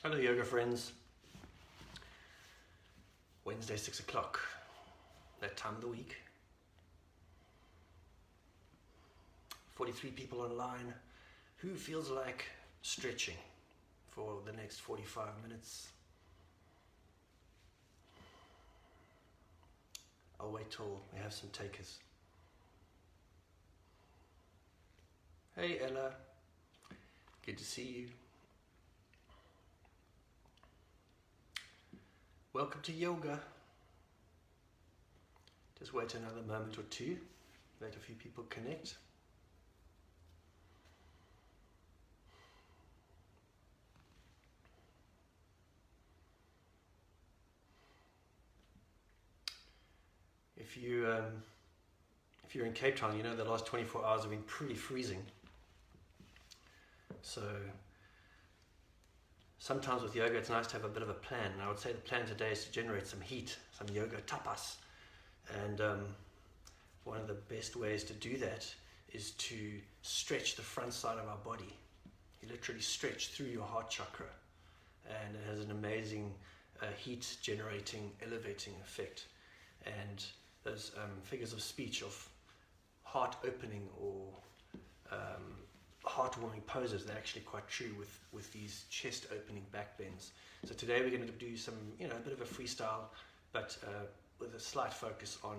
Hello yoga friends. Wednesday 6 o'clock, that time of the week. 43 people online. Who feels like stretching for the next 45 minutes? I'll wait till we have some takers. Hey Ella, good to see you. Welcome to yoga. Just wait another moment or two, let a few people connect. If you're in Cape Town, you know the last 24 hours have been pretty freezing. So sometimes with yoga it's nice to have a bit of a plan. And I would say the plan today is to generate some heat, some yoga tapas. And one of the best ways to do that is to stretch the front side of our body. You literally stretch through your heart chakra, and it has an amazing heat generating, elevating effect. And those figures of speech of heart opening or heart-warming poses, they're actually quite true with these chest opening back bends. So today we're going to do some, a bit of a freestyle, but with a slight focus on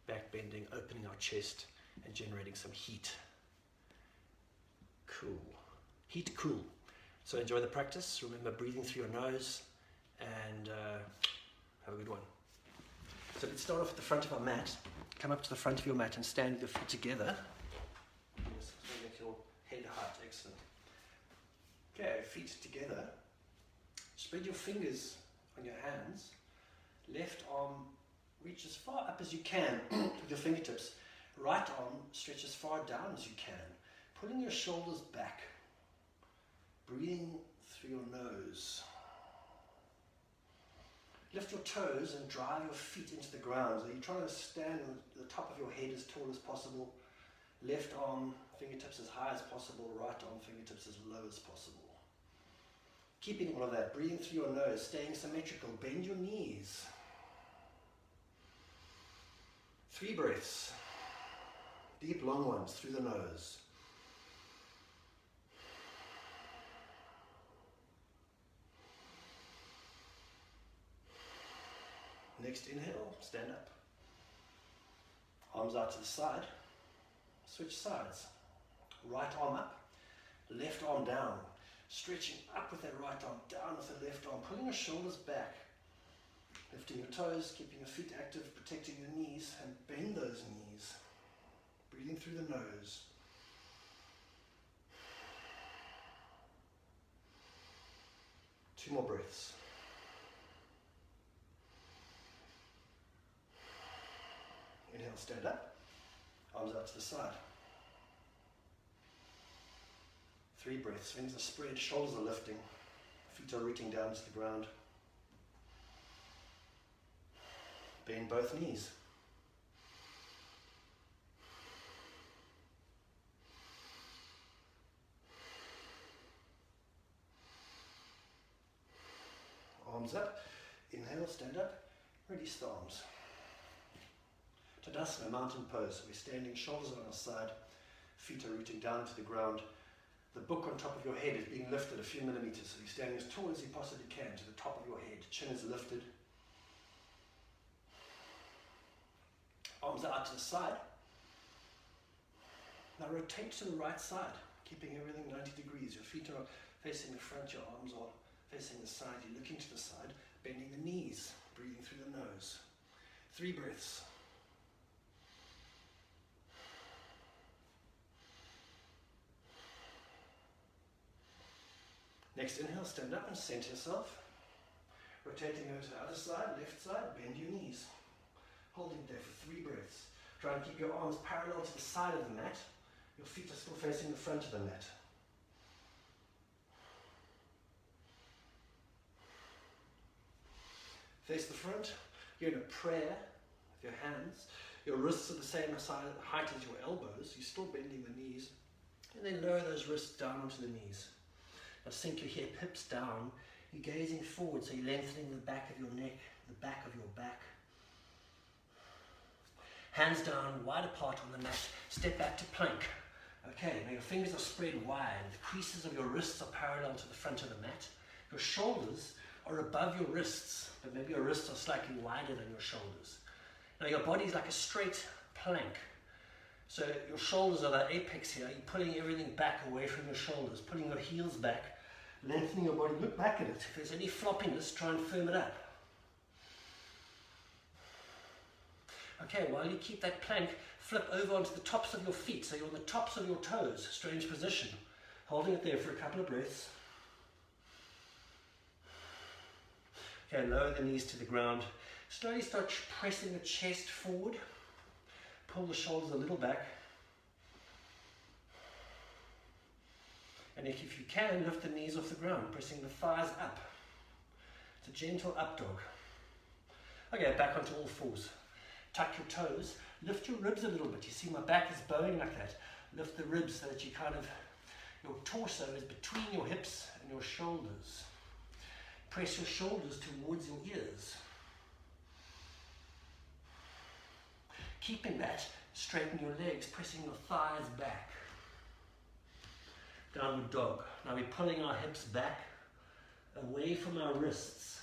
back bending, opening our chest and generating some heat. Cool. Heat cool. So enjoy the practice. Remember breathing through your nose and have a good one. So let's start off at the front of our mat. Come up to the front of your mat and stand with your feet together. Just make your head height, excellent. Okay, feet together. Spread your fingers on your hands. Left arm reach as far up as you can with your fingertips. Right arm stretch as far down as you can. Pulling your shoulders back. Breathing through your nose. Lift your toes and drive your feet into the ground. So you're trying to stand on the top of your head as tall as possible. Left arm, fingertips as high as possible. Right arm, fingertips as low as possible. Keeping all of that. Breathing through your nose, staying symmetrical. Bend your knees. 3 breaths. Deep, long ones through the nose. Next inhale, stand up. Arms out to the side. Switch sides. Right arm up, left arm down. Stretching up with that right arm, down with the left arm. Pulling your shoulders back. Lifting your toes, keeping your feet active, protecting your knees, and bend those knees. Breathing through the nose. Two more breaths. Inhale, stand up. Arms out to the side. 3 breaths. Wings are spread, shoulders are lifting. Feet are rooting down to the ground. Bend both knees. Arms up. Inhale, stand up. Release the arms. Tadasana, mountain pose. We're standing, shoulders on our side, feet are rooting down to the ground. The book on top of your head is being lifted a few millimeters, so you're standing as tall as you possibly can to the top of your head. Chin is lifted. Arms are out to the side. Now rotate to the right side, keeping everything 90 degrees. Your feet are facing the front, your arms are facing the side. You're looking to the side, bending the knees, breathing through the nose. 3 breaths. Next inhale, stand up and center yourself. Rotating over to the other side, left side, bend your knees. Holding there for 3 breaths. Try and keep your arms parallel to the side of the mat. Your feet are still facing the front of the mat. Face the front. You're in a prayer with your hands. Your wrists are the same height as your elbows. You're still bending the knees. And then lower those wrists down onto the knees. Now sink your hips down You're gazing forward, so you're lengthening the back of your neck, the back of your back. Hands down, wide apart on the mat. Step back to plank. Okay, now your fingers are spread wide. The creases of your wrists are parallel to the front of the mat. Your shoulders are above your wrists, but maybe your wrists are slightly wider than your shoulders. Now your body is like a straight plank. So your shoulders are the apex here. You're pulling everything back away from your shoulders, pulling your heels back, lengthening your body. Look back at it. If there's any floppiness, try and firm it up. Okay, while you keep that plank, flip over onto the tops of your feet. So you're on the tops of your toes, strange position. Holding it there for a couple of breaths. Okay, lower the knees to the ground. Slowly start pressing the chest forward. Pull the shoulders a little back. And if you can, lift the knees off the ground, pressing the thighs up. It's a gentle up dog. Okay, back onto all fours. Tuck your toes, lift your ribs a little bit. You see my back is bowing like that. Lift the ribs so that you your torso is between your hips and your shoulders. Press your shoulders towards your ears. Keeping that, straighten your legs, pressing your thighs back. Downward dog. Now we're pulling our hips back, away from our wrists.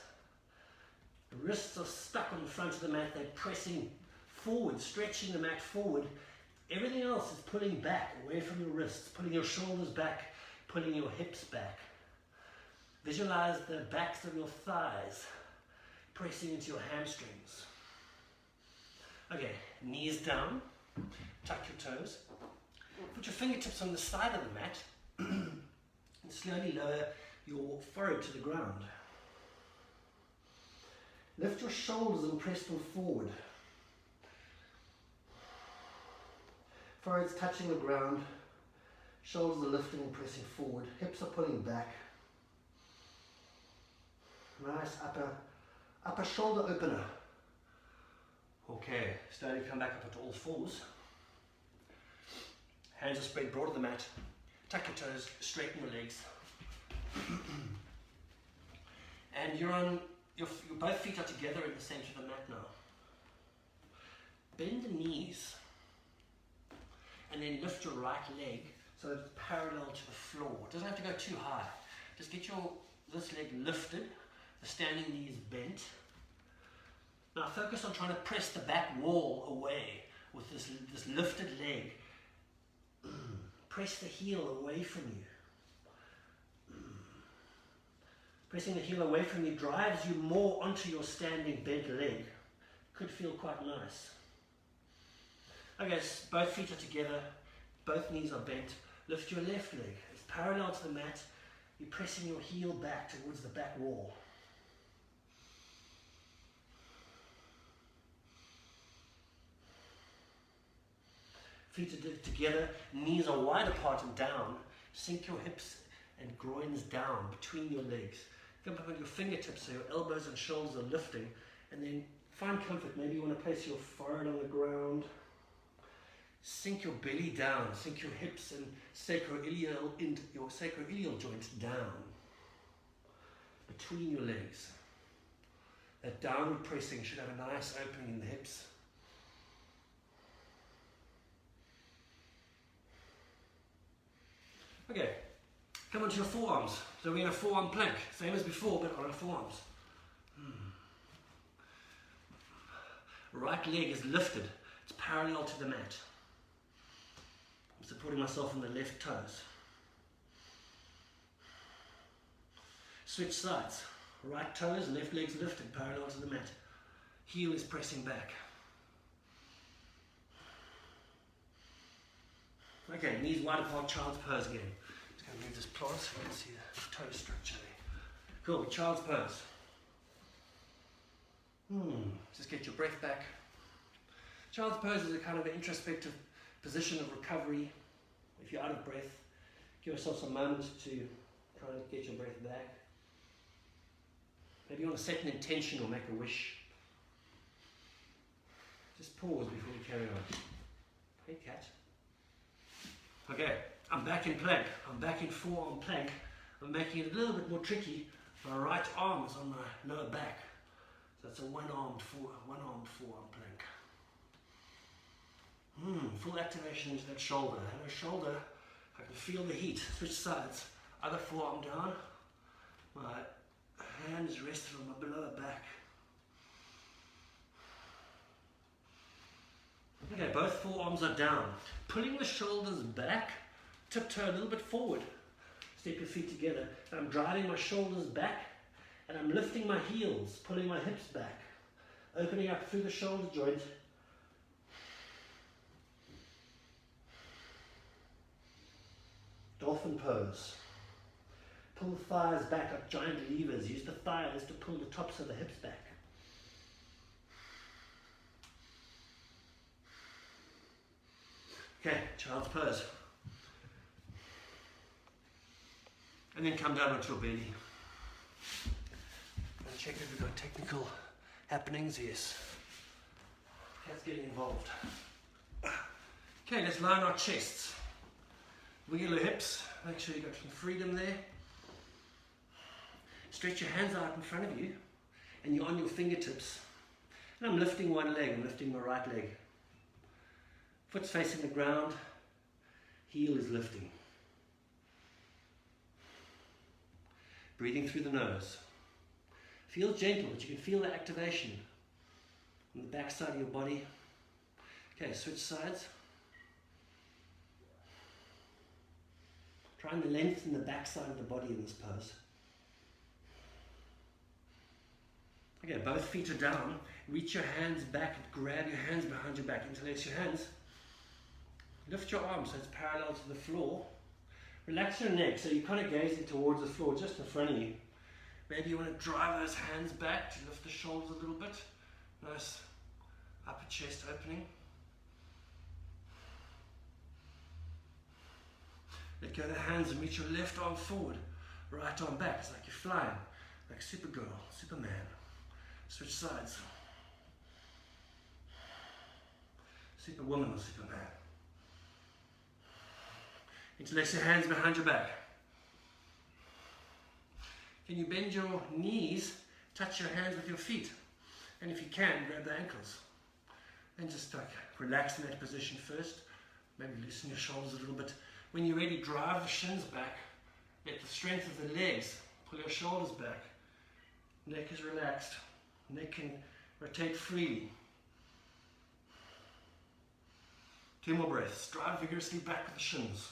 The wrists are stuck on the front of the mat. They're pressing forward, stretching the mat forward. Everything else is pulling back, away from your wrists, pulling your shoulders back, pulling your hips back. Visualize the backs of your thighs pressing into your hamstrings. Okay, knees down, tuck your toes. Put your fingertips on the side of the mat and slowly lower your forehead to the ground. Lift your shoulders and press them forward. Forehead's touching the ground. Shoulders are lifting and pressing forward. Hips are pulling back. Nice upper shoulder opener. Okay, slowly come back up onto all fours. Hands are spread broad on the mat. Tuck your toes, straighten your legs. And your both feet are together at the center of the mat now. Bend the knees and then lift your right leg so that it's parallel to the floor. It doesn't have to go too high. Just get this leg lifted, the standing knees bent. Now focus on trying to press the back wall away with this lifted leg. Press the heel away from you. Pressing the heel away from you drives you more onto your standing bent leg. Could feel quite nice. Okay, so both feet are together, both knees are bent. Lift your left leg. It's parallel to the mat. You're pressing your heel back towards the back wall. Feet are together, knees are wide apart and down. Sink your hips and groins down between your legs. Come up on your fingertips so your elbows and shoulders are lifting, and then find comfort. Maybe you want to place your forehead on the ground. Sink your belly down, sink your hips and your sacroiliac joints down between your legs. That downward pressing should have a nice opening in the hips. Okay, come onto your forearms. So we're in a forearm plank, same as before, but on our forearms. Right leg is lifted. It's parallel to the mat. I'm supporting myself on the left toes. Switch sides. Right toes, left leg's lifted, parallel to the mat. Heel is pressing back. Okay, knees wide apart, child's pose again. Just going to move this plant so you can see the toe structure there. Cool, child's pose. Just get your breath back. Child's pose is a kind of an introspective position of recovery. If you're out of breath, give yourself some moments to try and get your breath back. Maybe you want to set an intention or make a wish. Just pause before we carry on. Hey, cat. Okay, I'm back in plank. I'm back in forearm plank. I'm making it a little bit more tricky. My right arm is on my lower back. So it's a one-armed forearm plank. Full activation into that shoulder. And the shoulder, I can feel the heat. Switch sides. Other forearm down. My hand is rested on my lower back. Okay, both forearms are down. Pulling the shoulders back, tiptoe a little bit forward. Step your feet together. I'm driving my shoulders back and I'm lifting my heels, pulling my hips back, opening up through the shoulder joint. Dolphin pose. Pull the thighs back like giant levers. Use the thighs to pull the tops of the hips back. Okay, child's pose. And then come down onto your belly. And check if we've got technical happenings. Yes. Cat's getting involved. Okay, let's line our chests. Wiggle your hips. Make sure you've got some freedom there. Stretch your hands out in front of you. And you're on your fingertips. And I'm lifting one leg. I'm lifting my right leg. Foot's facing the ground. Heel is lifting. Breathing through the nose. Feels gentle, but you can feel the activation on the back side of your body. Okay, switch sides. Try and lengthen the back side of the body in this pose. Okay, both feet are down. Reach your hands back, grab your hands behind your back, interlace your hands. Lift your arms so it's parallel to the floor. Relax your neck so you're kind of gazing towards the floor just in front of you. Maybe you want to drive those hands back to lift the shoulders a little bit. Nice upper chest opening. Let go of the hands and reach your left arm forward. Right arm back. It's like you're flying. Like Supergirl, Superman. Switch sides. Superwoman or Superman. Interlace your hands behind your back. Can you bend your knees, touch your hands with your feet? And if you can, grab the ankles. And just like relax in that position first. Maybe loosen your shoulders a little bit. When you're ready, drive the shins back. Let the strength of the legs pull your shoulders back. Neck is relaxed. Neck can rotate freely. 2 more breaths. Drive vigorously back with the shins.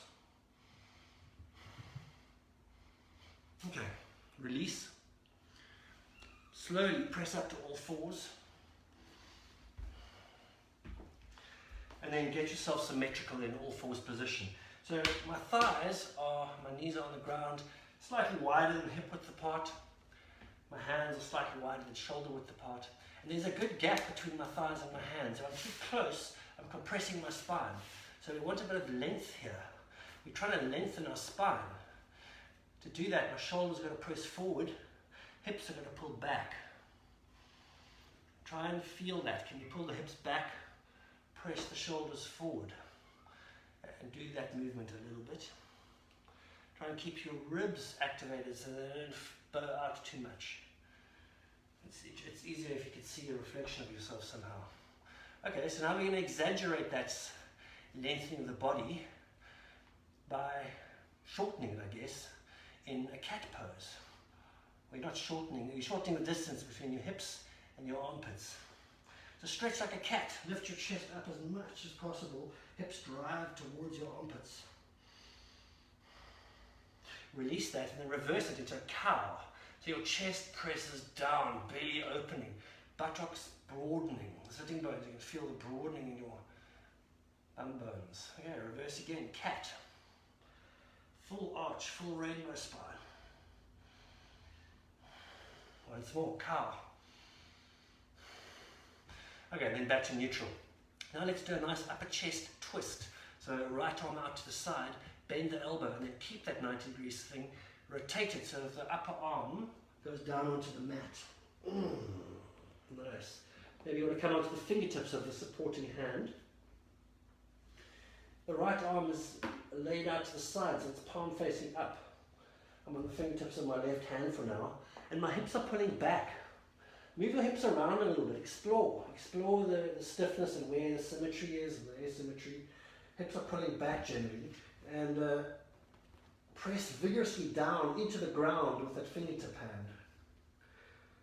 Okay, release. Slowly press up to all fours. And then get yourself symmetrical in all fours position. So my thighs are, my knees are on the ground, slightly wider than hip width apart. My hands are slightly wider than shoulder width apart. And there's a good gap between my thighs and my hands. If I'm too close, I'm compressing my spine. So we want a bit of length here. We're trying to lengthen our spine. To do that, my shoulders are going to press forward, hips are going to pull back. Try and feel that. Can you pull the hips back, press the shoulders forward, and do that movement a little bit. Try and keep your ribs activated so they don't bow out too much. It's easier if you can see a reflection of yourself somehow. Okay, so now we're going to exaggerate that lengthening of the body by shortening it, I guess, in a cat pose. Well, you're shortening the distance between your hips and your armpits. So stretch like a cat. Lift your chest up as much as possible. Hips drive towards your armpits. Release that and then reverse it into a cow. So your chest presses down, belly opening, buttocks broadening. Sitting bones, you can feel the broadening in your bum bones. Okay, reverse again, cat. Full arch, full rainbow spine. Once more, cow. Okay, then back to neutral. Now let's do a nice upper chest twist. So right arm out to the side, bend the elbow, and then keep that 90 degrees thing. Rotate it so that the upper arm goes down onto the mat. Nice. Maybe you want to come onto the fingertips of the supporting hand. The right arm is laid out to the side, so it's palm facing up. I'm on the fingertips of my left hand for now, and my hips are pulling back. Move your hips around a little bit, explore the stiffness and where the symmetry is and the asymmetry. Hips are pulling back generally, and press vigorously down into the ground with that fingertip hand.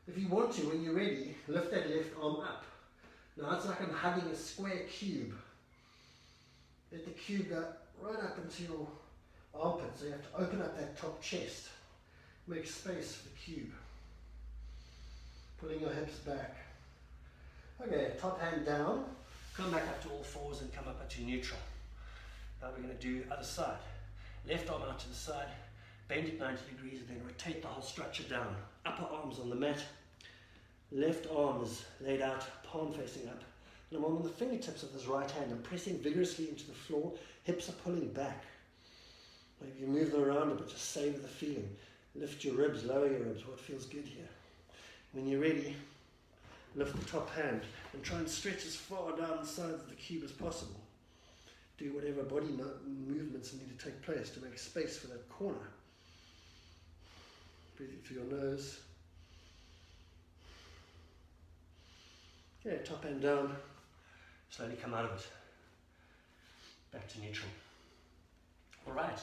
If you want to, when you're ready, lift that left arm up. Now it's like I'm hugging a square cube. Let the cube go right up into your armpit, so you have to open up that top chest. Make space for the cube. Pulling your hips back. Okay, top hand down. Come back up to all fours and come up to neutral. Now we're going to do other side. Left arm out to the side, bend it 90 degrees and then rotate the whole structure down. Upper arms on the mat. Left arm is laid out, palm facing up. And I'm on the fingertips of this right hand. I'm pressing vigorously into the floor. Hips are pulling back. Maybe you move them around a bit, just savor the feeling. Lift your ribs, lower your ribs, what feels good here. When you're ready, lift the top hand and try and stretch as far down the sides of the cube as possible. Do whatever body movements need to take place to make space for that corner. Breathing through your nose. Okay, top hand down. Slowly come out of it. Back to neutral. Alright,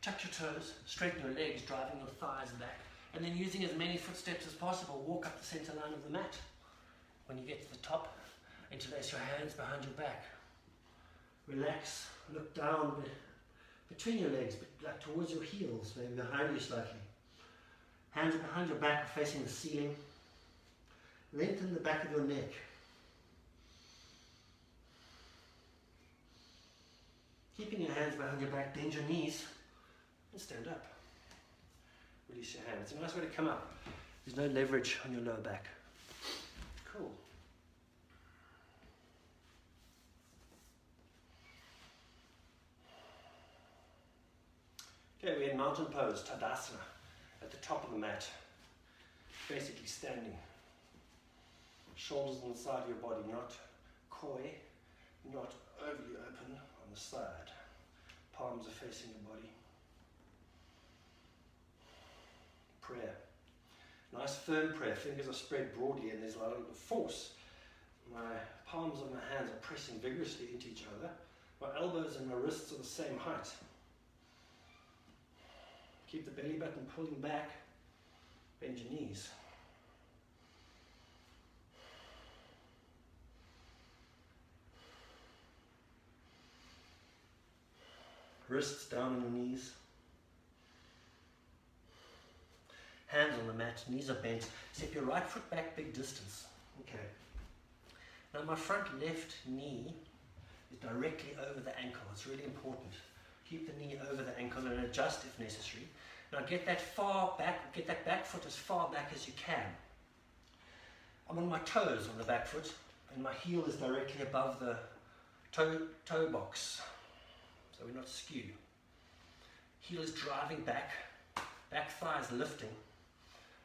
tuck your toes, straighten your legs, driving your thighs back, and then using as many footsteps as possible, walk up the center line of the mat. When you get to the top, interlace your hands behind your back. Relax, look down between your legs, but towards your heels, maybe behind you slightly. Hands behind your back, facing the ceiling. Lengthen the back of your neck. Keeping your hands behind your back, bend your knees and stand up. Release your hands. It's a nice way to come up. There's no leverage on your lower back. Cool. Okay, we're in mountain pose, Tadasana, at the top of the mat. Basically standing. Shoulders on the side of your body, not coy, not overly open on the side. Palms are facing your body. Prayer. Nice firm prayer. Fingers are spread broadly and there's a lot of force. My palms of my hands are pressing vigorously into each other. My elbows and my wrists are the same height. Keep the belly button pulling back. Bend your knees. Wrists down on your knees. Hands on the mat, knees are bent. Step your right foot back big distance. Okay. Now my front left knee is directly over the ankle. It's really important. Keep the knee over the ankle and adjust if necessary. Now get that back foot as far back as you can. I'm on my toes on the back foot and my heel is directly above the toe box. So we're not skew. Heel is driving back thigh is lifting.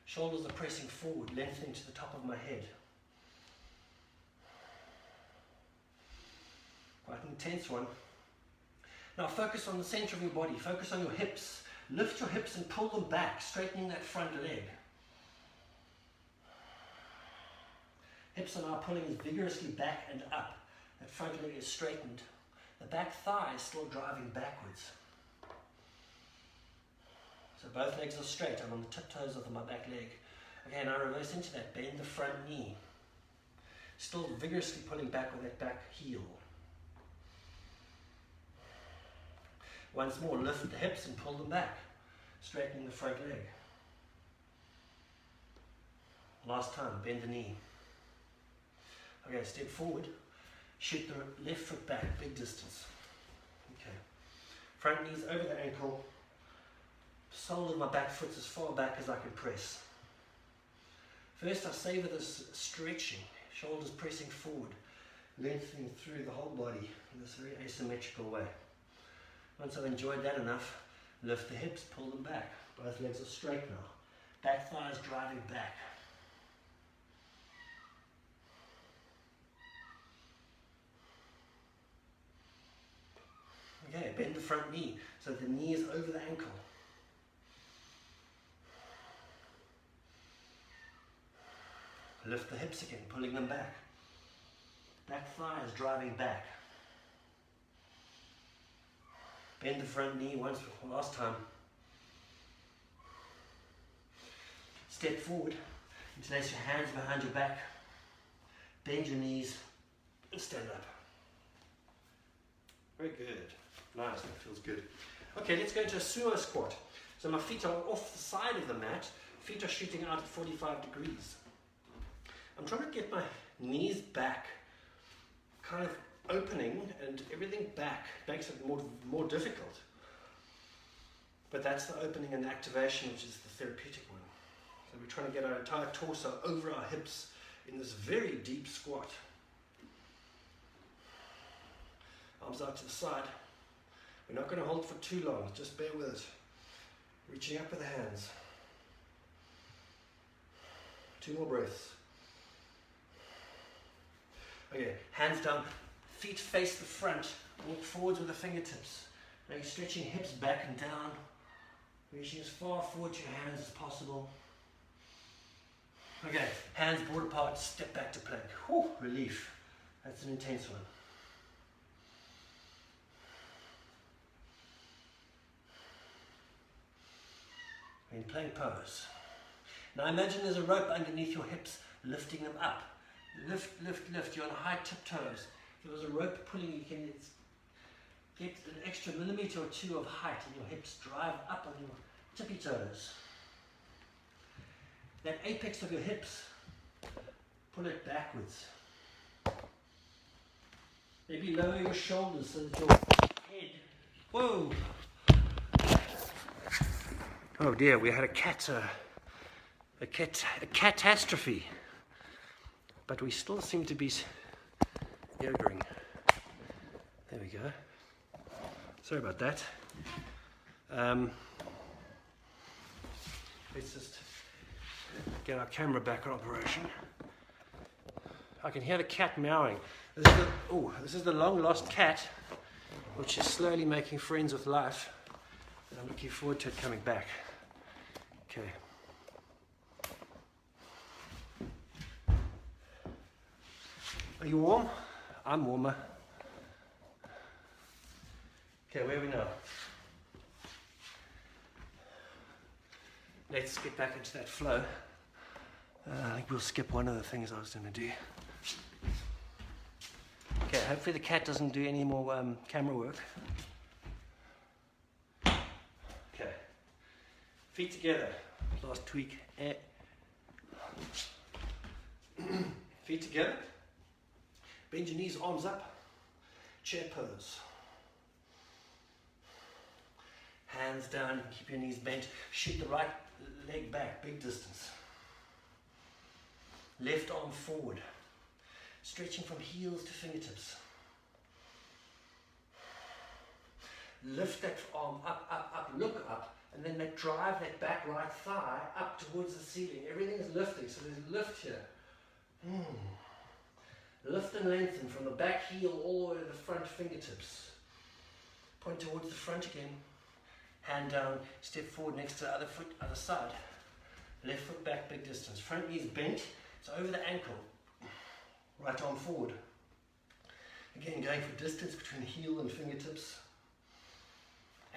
Shoulders are pressing forward, lengthening to the top of my head. Quite an intense one. Now focus on the center of your body, focus on your hips. Lift your hips and pull them back, straightening that front leg. Hips are now pulling as vigorously back and up. That front leg is straightened. The back thigh is still driving backwards. So both legs are straight. I'm on the tiptoes of my back leg. Okay, now reverse into that. Bend the front knee. Still vigorously pulling back with that back heel. Once more, lift the hips and pull them back, straightening the front leg. Last time, bend the knee. Okay, step forward. Shoot the left foot back, big distance. Okay. Front knees over the ankle. Sole of my back foot as far back as I can press. First I savor this stretching. Shoulders pressing forward, lengthening through the whole body in this very asymmetrical way. Once I've enjoyed that enough, lift the hips, pull them back. Both legs are straight now. Back thighs driving back. Okay, bend the front knee so the knee is over the ankle. Lift the hips again, pulling them back. Back thigh is driving back. Bend the front knee once for last time. Step forward. Interlace your hands behind your back. Bend your knees and stand up. Very good. Nice, that feels good. Okay, let's go into a sumo squat. So my feet are off the side of the mat. Feet are shooting out at 45 degrees. I'm trying to get my knees back, kind of opening and everything back. Makes it more difficult. But that's the opening and activation, which is the therapeutic one. So we're trying to get our entire torso over our hips in this very deep squat. Arms out to the side. We're not going to hold for too long, just bear with it. Reaching up with the hands. 2 more breaths. Okay, hands down, feet face the front, walk forwards with the fingertips. Now you're stretching hips back and down, reaching as far forward to your hands as possible. Okay, hands broad apart, step back to plank. Whew, relief. That's an intense one. In plank pose. Now imagine there's a rope underneath your hips, lifting them up. Lift, lift, lift. You're on high tiptoes. If there was a rope pulling, you can get an extra millimeter or 2 of height, and your hips drive up on your tippy toes. That apex of your hips, pull it backwards. Maybe lower your shoulders so that your head, whoa! Oh dear, we had a catastrophe. But we still seem to be yogaing. There we go. Sorry about that. Let's just get our camera back in operation. I can hear the cat meowing. This is the long lost cat, which is slowly making friends with life. And I'm looking forward to it coming back. Okay. Are you warm? I'm warmer. Okay, where are we now? Let's get back into that flow. I think we'll skip one of the things I was going to do. Okay, hopefully the cat doesn't do any more camera work. Okay, feet together. Last tweak. Feet together. Bend your knees, arms up. Chair pose. Hands down, keep your knees bent. Shoot the right leg back, big distance. Left arm forward. Stretching from heels to fingertips. Lift that arm up, up, up, look up, and then drive that back right thigh up towards the ceiling. Everything is lifting, so there's lift here. Lift and lengthen from the back heel all the way to the front fingertips. Point towards the front again. Hand down, step forward next to the other foot, other side. Left foot back, big distance. Front knee is bent, it's over the ankle. Right arm forward. Again, going for distance between heel and fingertips.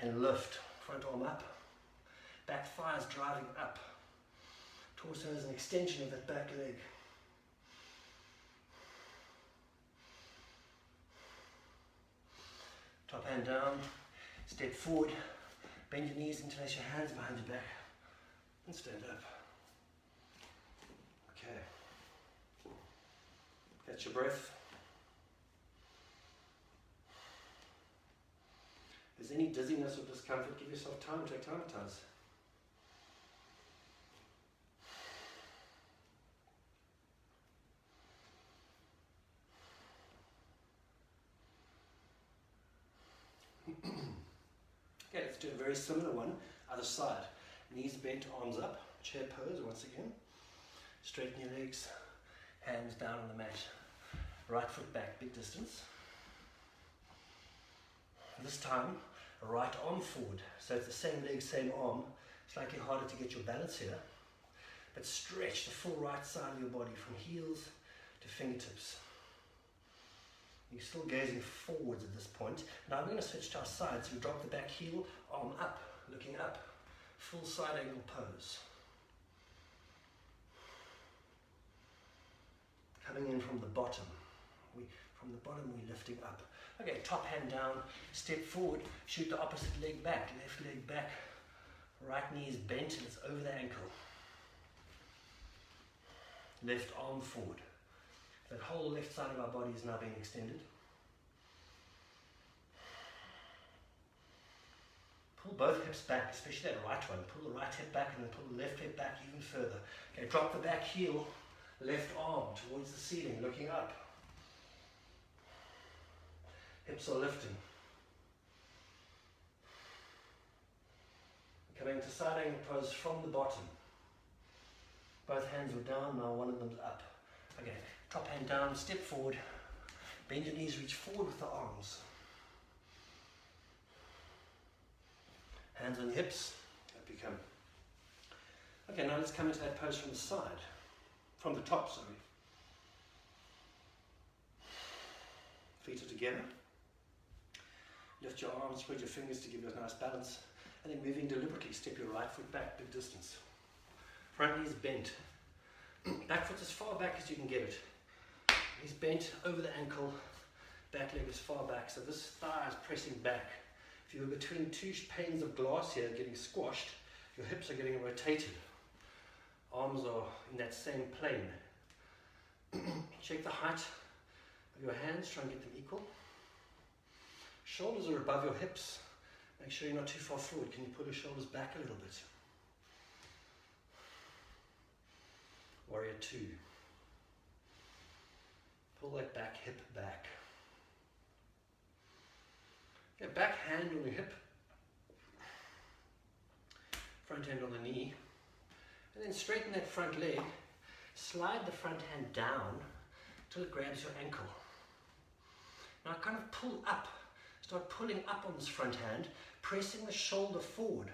And lift. Front arm up. Back thigh is driving up. Torso is an extension of that back leg. Top hand down. Step forward. Bend your knees, interlace your hands behind your back. And stand up. Okay. Catch your breath. If there's any dizziness or discomfort, give yourself time to acclimatize. Okay, let's do a very similar one, other side. Knees bent, arms up, chair pose once again. Straighten your legs, hands down on the mat. Right foot back, big distance. This time, right arm forward. So it's the same leg, same arm. Slightly harder to get your balance here. but stretch the full right side of your body from heels to fingertips. You're still gazing forwards at this point. Now I'm going to switch to our sides. We drop the back heel, arm up, looking up. Full side angle pose. Coming in from the bottom. From the bottom we're lifting up. Okay, top hand down, step forward, shoot the opposite leg back, left leg back. Right knee is bent and it's over the ankle. Left arm forward. That whole left side of our body is now being extended. Pull both hips back, especially that right one. Pull the right hip back and then pull the left hip back even further. Okay, drop the back heel, left arm towards the ceiling, looking up. Hips are lifting. Coming to side angle pose from the bottom. Both hands are down, now one of them's up. Okay, top hand down, step forward. Bend your knees, reach forward with the arms. Hands on your hips, up you come. Okay, now let's come into that pose from the side. From the top, sorry. Feet are together. Lift your arms, spread your fingers to give you a nice balance. And then moving deliberately, step your right foot back, big distance. Front knee is bent. Back foot as far back as you can get it. Knees bent over the ankle, back leg as far back. So this thigh is pressing back. If you were between two panes of glass here getting squashed, your hips are getting rotated. Arms are in that same plane. Check the height of your hands, try and get them equal. Shoulders are above your hips. Make sure you're not too far forward. Can you pull your shoulders back a little bit? Warrior 2. Pull that back hip back. Okay, back hand on your hip. Front hand on the knee. And then straighten that front leg. Slide the front hand down until it grabs your ankle. Now kind of pull up. Start pulling up on this front hand, pressing the shoulder forward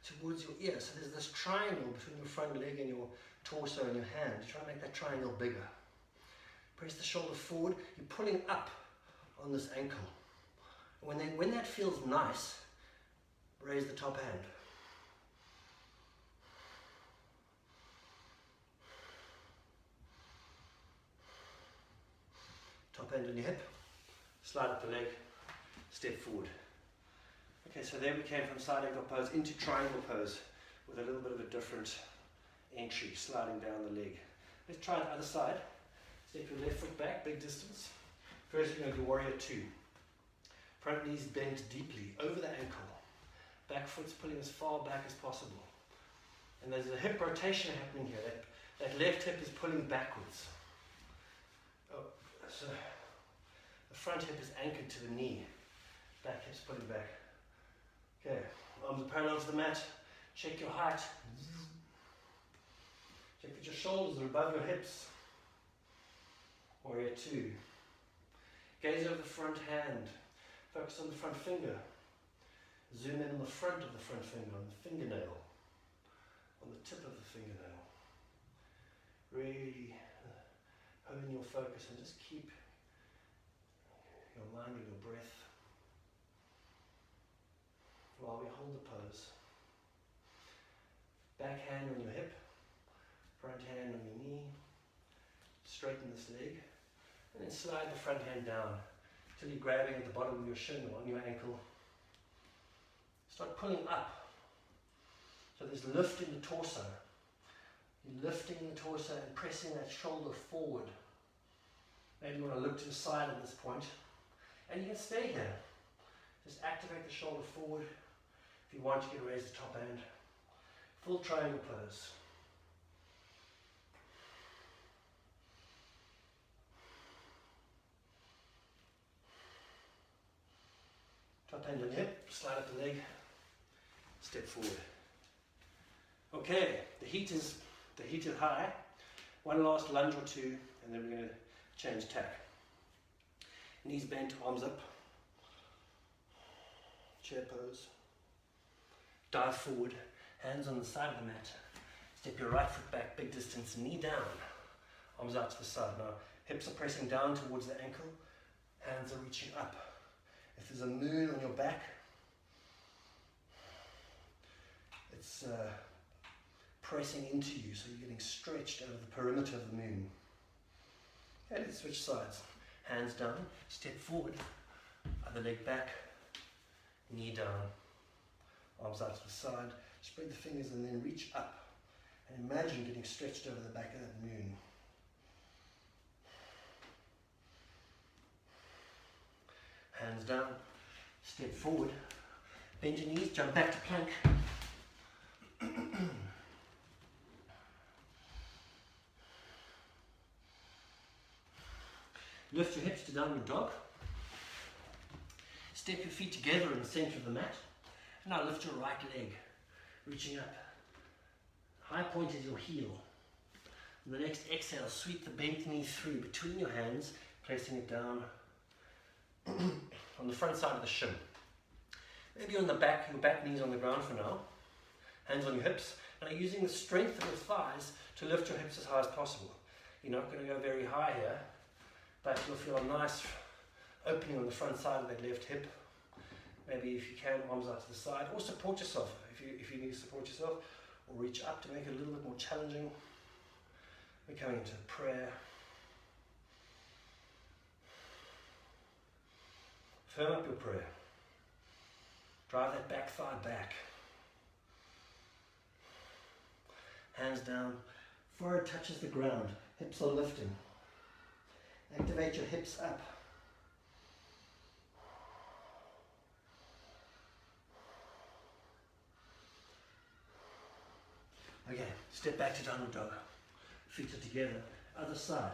towards your ear. So there's this triangle between your front leg and your torso and your hand. You try to make that triangle bigger. Press the shoulder forward. You're pulling up on this ankle. When that feels nice, raise the top hand. Top hand on your hip. Slide up the leg. Step forward. Okay, so there we came from side angle pose into triangle pose with a little bit of a different entry, sliding down the leg. Let's try the other side. Step your left foot back, big distance. First we're going to do warrior 2. Front knees bent deeply over the ankle. Back foot's pulling as far back as possible. And there's a hip rotation happening here. That left hip is pulling backwards. Oh, so the front hip is anchored to the knee. Back hip's pulling back. Okay, arms are parallel to the mat. Check your height. Check that your shoulders are above your hips. Warrior 2. Gaze over the front hand. Focus on the front finger. Zoom in on the front of the front finger, on the fingernail. On the tip of the fingernail. Really hone your focus and just keep your mind and your breath while we hold the pose. Back hand on your hip, front hand on your knee. Straighten this leg, and then slide the front hand down till you're grabbing at the bottom of your shin or on your ankle. Start pulling up. So there's lift in the torso. You're lifting the torso and pressing that shoulder forward. Maybe you want to look to the side at this point. And you can stay here. Just activate the shoulder forward. If you want, you can raise the top hand. Full triangle pose. Top hand on your hip, slide up the leg, step forward. Okay, the heat is high. One last lunge or two, and then we're going to change tack. Knees bent, arms up. Chair pose. Dive forward, hands on the side of the mat. Step your right foot back, big distance, knee down, arms out to the side. Now, hips are pressing down towards the ankle, hands are reaching up. If there's a moon on your back, it's pressing into you, so you're getting stretched over the perimeter of the moon. Okay, let's switch sides. Hands down, step forward, other leg back, knee down, arms out to the side, spread the fingers and then reach up. And imagine getting stretched over the back of that moon. Hands down, step forward, bend your knees, jump back to plank. Lift your hips to downward dog. Step your feet together in the center of the mat. Now lift your right leg, reaching up. High point is your heel. And the next exhale, sweep the bent knee through between your hands, placing it down on the front side of the shin. Maybe on the back, your back knee's on the ground for now. Hands on your hips, and are using the strength of your thighs to lift your hips as high as possible. You're not going to go very high here, but you'll feel a nice opening on the front side of that left hip. Maybe if you can, arms out to the side, or support yourself if you need to support yourself, or reach up to make it a little bit more challenging. We're coming into prayer. Firm up your prayer. Drive that back thigh back. Hands down, forehead touches the ground, hips are lifting. Activate your hips up. Okay, step back to downward dog. Feet are together, other side.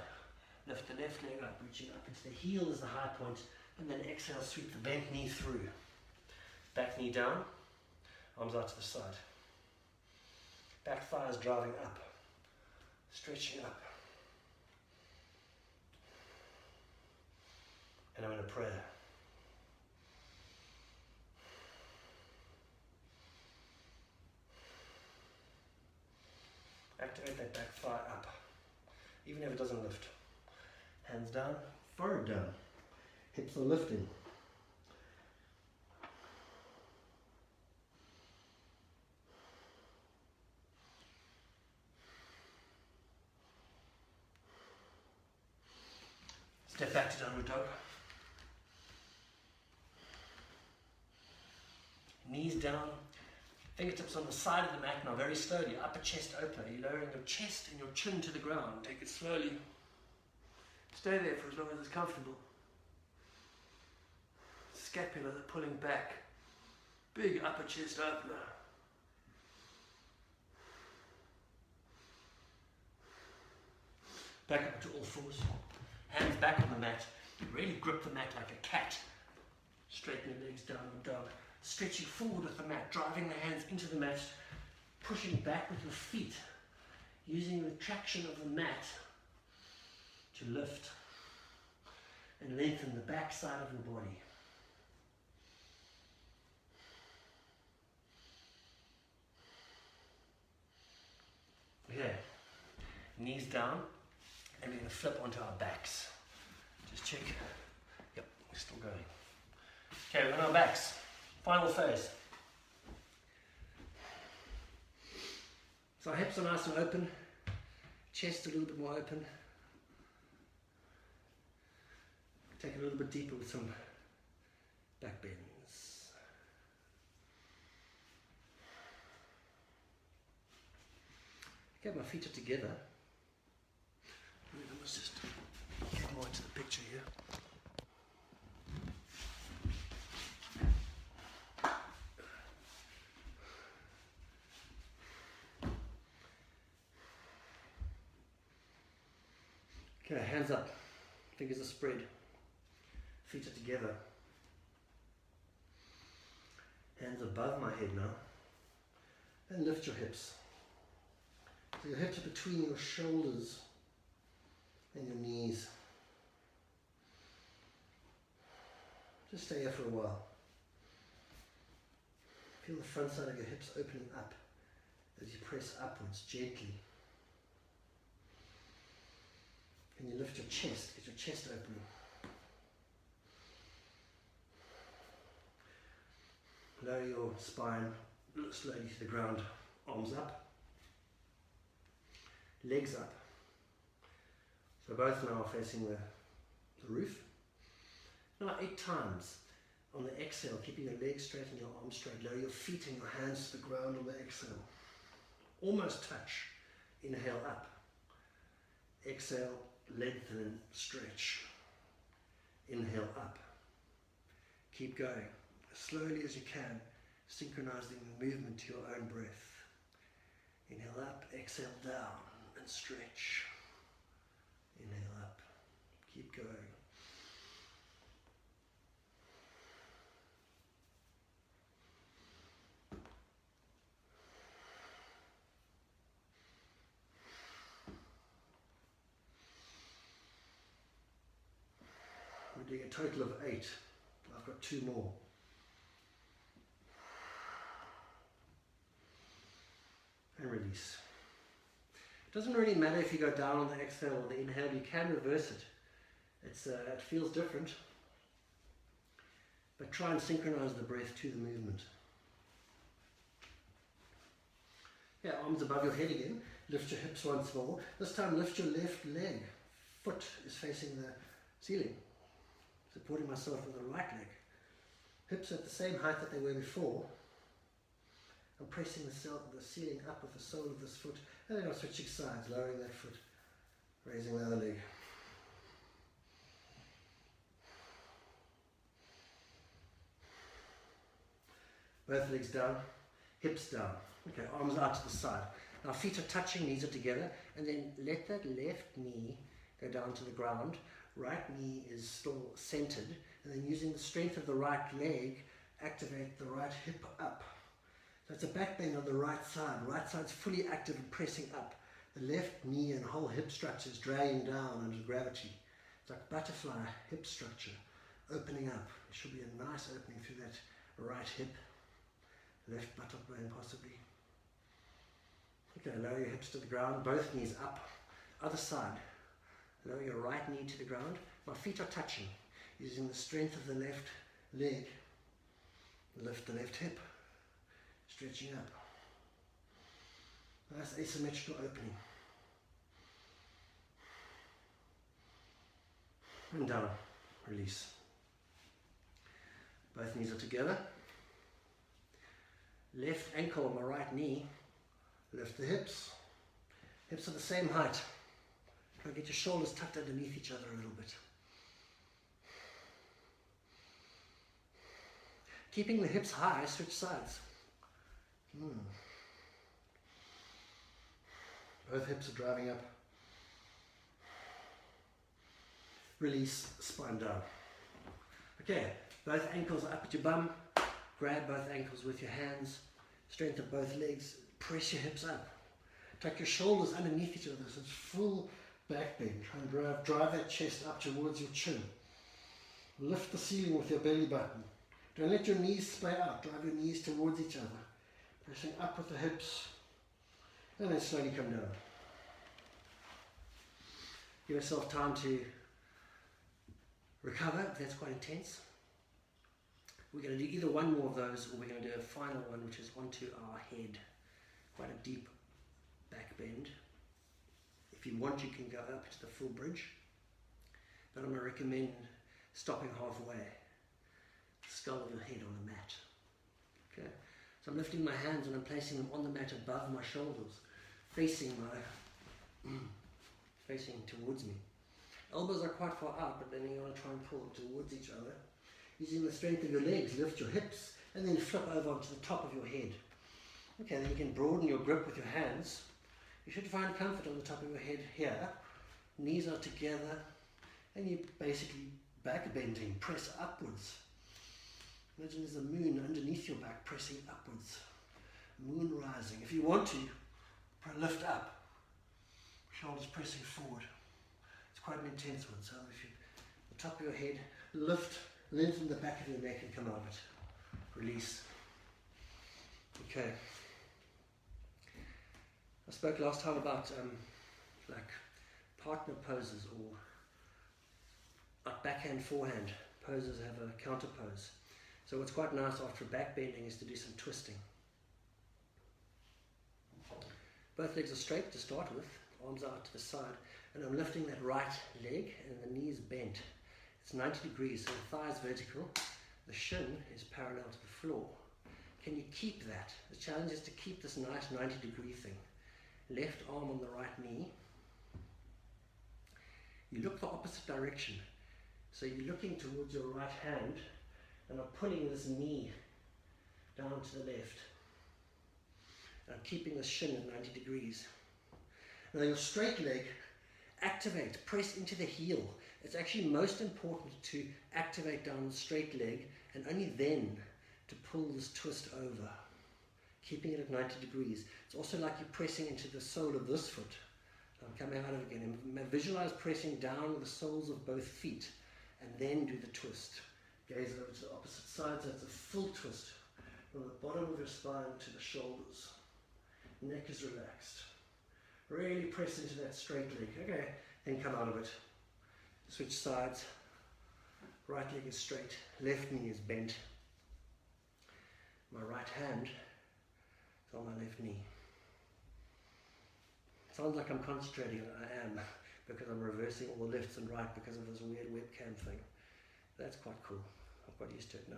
Lift the left leg up, reaching up into the heel is the high point, and then exhale, sweep the bent knee through. Back knee down, arms out to the side. Back thigh is driving up, stretching up. And I'm in a prayer. Activate that back thigh up, even if it doesn't lift. Hands down, forehead down. Hips are lifting. Step back to downward dog. Knees down, fingertips on the side of the mat now, very slowly, upper chest open. You're lowering your chest and your chin to the ground. Take it slowly. Stay there for as long as it's comfortable. Scapula pulling back. Big upper chest opener. Back up to all fours. Hands back on the mat. Really grip the mat like a cat. Straighten your legs down and dog. Stretching forward with the mat, driving the hands into the mat, pushing back with your feet, using the traction of the mat to lift and lengthen the back side of your body. Okay, knees down, and we're going to flip onto our backs. Just check. Yep, we're still going. Okay, we're on our backs. Final phase. So our hips are nice and open, chest a little bit more open. Take it a little bit deeper with some back bends. Okay, my feet are together. Let's just get more into the picture here. Okay, hands up, fingers are spread, feet are together, hands above my head now, and lift your hips. So your hips are between your shoulders and your knees. Just stay here for a while. Feel the front side of your hips opening up as you press upwards gently. And you lift your chest, get your chest opening. Lower your spine slowly to the ground, arms up, legs up. So both now are facing the roof. Now 8 times on the exhale, keeping your legs straight and your arms straight. Lower your feet and your hands to the ground on the exhale. Almost touch. Inhale up. Exhale, lengthen and stretch. Inhale up. Keep going. As slowly as you can, synchronizing the movement to your own breath. Inhale up, exhale down and stretch. Inhale up. Keep going. We're doing a total of 8. I've got 2 more. And release. It doesn't really matter if you go down on the exhale or the inhale, you can reverse it. It feels different. But try and synchronize the breath to the movement. Yeah, arms above your head again. Lift your hips once more. This time lift your left leg. Foot is facing the ceiling. Supporting myself with the right leg. Hips at the same height that they were before. I'm pressing the ceiling up with the sole of this foot, and then I'm switching sides, lowering that foot, raising the other leg. Both legs down, hips down. Okay, arms out to the side. Now feet are touching, knees are together, and then let that left knee go down to the ground. Right knee is still centered, and then using the strength of the right leg, activate the right hip up. So it's a back bend on the right side. Right side's fully active and pressing up. The left knee and whole hip structure is dragging down under gravity. It's like butterfly hip structure, opening up. There should be a nice opening through that right hip, left buttock bone possibly. Okay, lower your hips to the ground, both knees up. Other side, lower your right knee to the ground. My feet are touching. Using the strength of the left leg, lift the left hip. Stretching up. Nice asymmetrical opening. And down. Release. Both knees are together. Left ankle on my right knee. Lift the hips. Hips are the same height. Try and get your shoulders tucked underneath each other a little bit. Keeping the hips high, switch sides. Both hips are driving up. Release, spine down. Okay, both ankles are up at your bum. Grab both ankles with your hands. Strengthen both legs. Press your hips up. Tuck your shoulders underneath each other so it's full back bend. Try and drive that chest up towards your chin. Lift the ceiling with your belly button. Don't let your knees splay out. Drive your knees towards each other. Pressing up with the hips, and then slowly come down. Give yourself time to recover if that's quite intense. We're going to do either one more of those, or we're going to do a final one, which is onto our head. Quite a deep back bend. If you want, you can go up to the full bridge, but I'm going to recommend stopping halfway. Skull of your head on the mat. Okay. So I'm lifting my hands and I'm placing them on the mat above my shoulders, facing towards me. Elbows are quite far out, but then you want to try and pull them towards each other. Using the strength of your legs, lift your hips, and then flip over onto the top of your head. Okay, then you can broaden your grip with your hands. You should find comfort on the top of your head here. Knees are together, and you're basically back bending, press upwards. Imagine there's a moon underneath your back, pressing upwards. Moon rising. If you want to, lift up. Shoulders pressing forward. It's quite an intense one. So if you, the top of your head, lift, lengthen the back of your neck and come out of it. Release. Okay. I spoke last time about like partner poses or like backhand, forehand poses have a counter pose. So what's quite nice after back bending is to do some twisting. Both legs are straight to start with, arms out to the side, and I'm lifting that right leg and the knees bent. It's 90 degrees, so the thigh is vertical, the shin is parallel to the floor. Can you keep that? The challenge is to keep this nice 90-degree thing. Left arm on the right knee. You look the opposite direction. So you're looking towards your right hand and I'm pulling this knee down to the left. And I'm keeping the shin at 90 degrees. Now your straight leg, activate, press into the heel. It's actually most important to activate down the straight leg and only then to pull this twist over, keeping it at 90 degrees. It's also like you're pressing into the sole of this foot. I'm coming out of it again. And visualize pressing down with the soles of both feet and then do the twist. Gaze over to the opposite side, so it's a full twist from the bottom of your spine to the shoulders. Neck is relaxed. Really press into that straight leg. Okay, then come out of it. Switch sides. Right leg is straight, left knee is bent. My right hand is on my left knee. Sounds like I'm concentrating, and I am, because I'm reversing all the lefts and right because of this weird webcam thing. That's quite cool. I've got used to it now.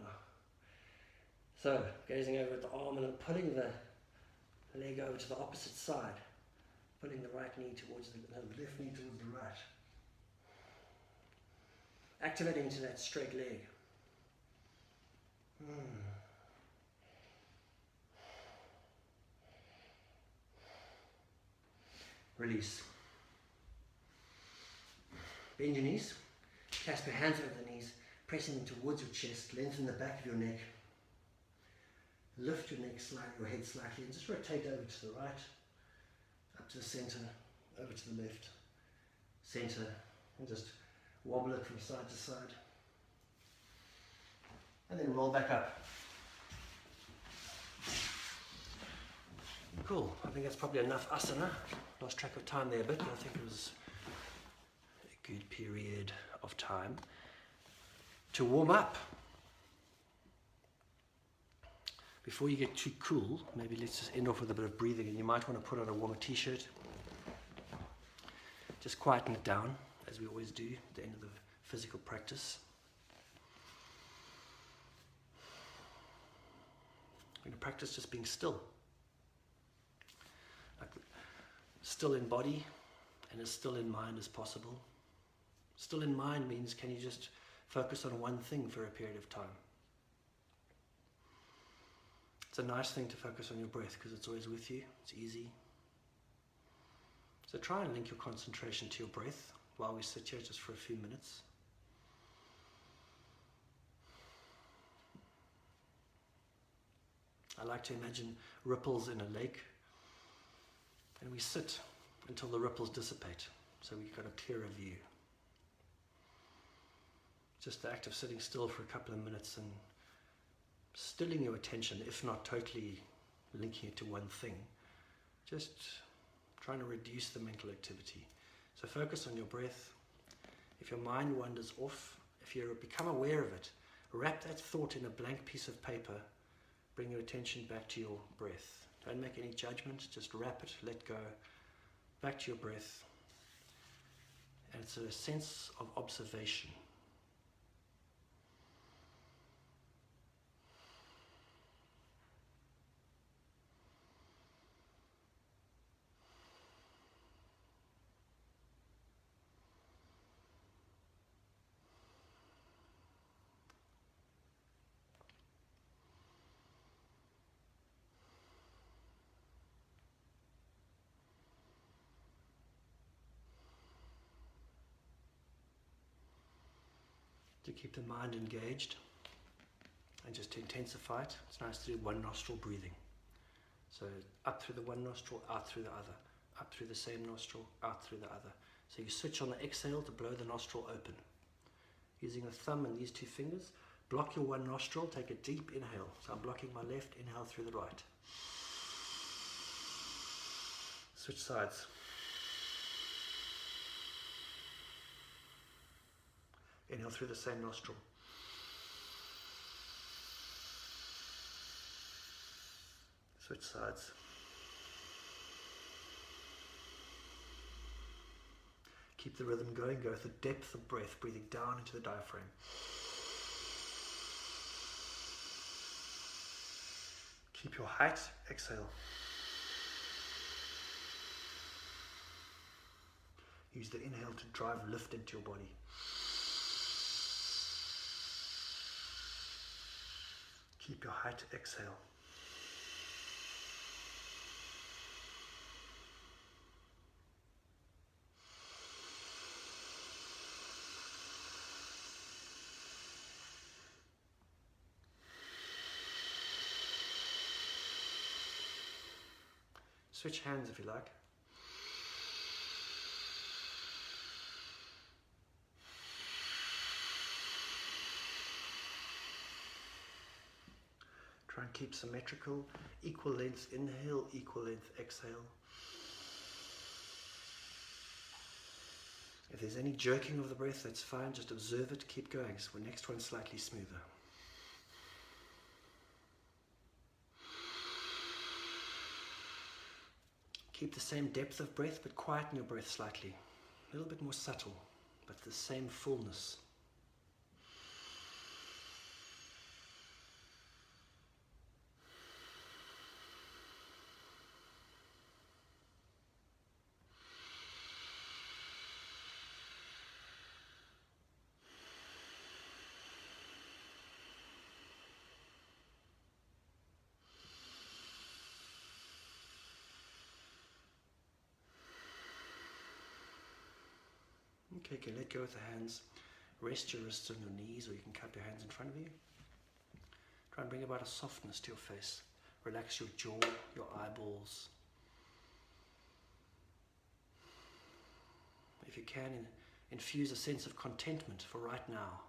So, gazing over at the arm and I'm pulling the leg over to the opposite side. Pulling the right knee towards the left knee towards the right. Activating into that straight leg. Release. Bend your knees. Clasp your hands over the knees, pressing them towards your chest. Lengthen the back of your neck. Lift your neck slightly, your head slightly, and just rotate over to the right, up to the center, over to the left, center, and just wobble it from side to side. And then roll back up. Cool, I think that's probably enough asana. Lost track of time there a bit, but I think it was a good period of time to warm up. Before you get too cool, maybe let's just end off with a bit of breathing, and you might want to put on a warmer t-shirt. Just quieten it down, as we always do at the end of the physical practice. We're going to practice just being still. Like still in body and as still in mind as possible. Still in mind means can you just focus on one thing for a period of time. It's a nice thing to focus on your breath because it's always with you, it's easy. So try and link your concentration to your breath while we sit here just for a few minutes. I like to imagine ripples in a lake, and we sit until the ripples dissipate, so we've got a clearer view. Just the act of sitting still for a couple of minutes and stilling your attention, if not totally linking it to one thing, just trying to reduce the mental activity. So focus on your breath. If your mind wanders off, if you become aware of it, wrap that thought in a blank piece of paper, bring your attention back to your breath. Don't make any judgments, just wrap it, let go, back to your breath. And it's a sense of observation. To keep the mind engaged and just to intensify it, it's nice to do one nostril breathing. So up through the one nostril, out through the other, up through the same nostril, out through the other. So you switch on the exhale to blow the nostril open. Using the thumb and these two fingers, block your one nostril, take a deep inhale. So I'm blocking my left, inhale through the right. Switch sides. Inhale through the same nostril. Switch sides. Keep the rhythm going. Go with the depth of breath, breathing down into the diaphragm. Keep your height. Exhale. Use the inhale to drive lift into your body. Keep your height. Exhale. Switch hands if you like. Try and keep symmetrical, equal length inhale, equal length exhale. If there's any jerking of the breath, that's fine, just observe it, keep going. So the next one's slightly smoother. Keep the same depth of breath, but quieten your breath slightly. A little bit more subtle, but the same fullness. Okay, let go of the hands. Rest your wrists on your knees, or you can cup your hands in front of you. Try and bring about a softness to your face. Relax your jaw, your eyeballs. If you can, infuse a sense of contentment for right now.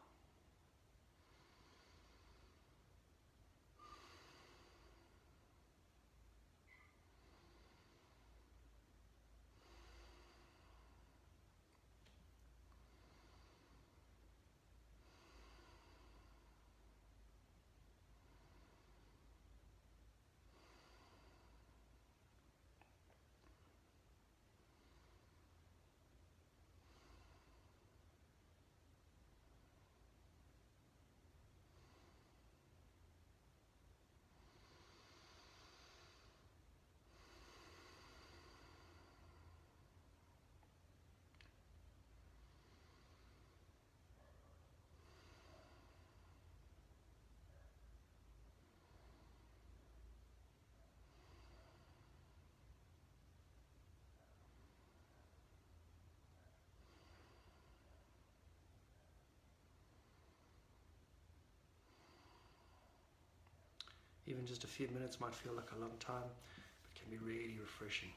Even just a few minutes might feel like a long time, but can be really refreshing.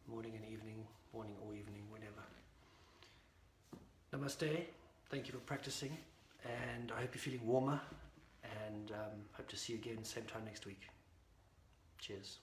Morning and evening, morning or evening, whenever. Namaste. Thank you for practicing, and I hope you're feeling warmer, and hope to see you again same time next week. Cheers.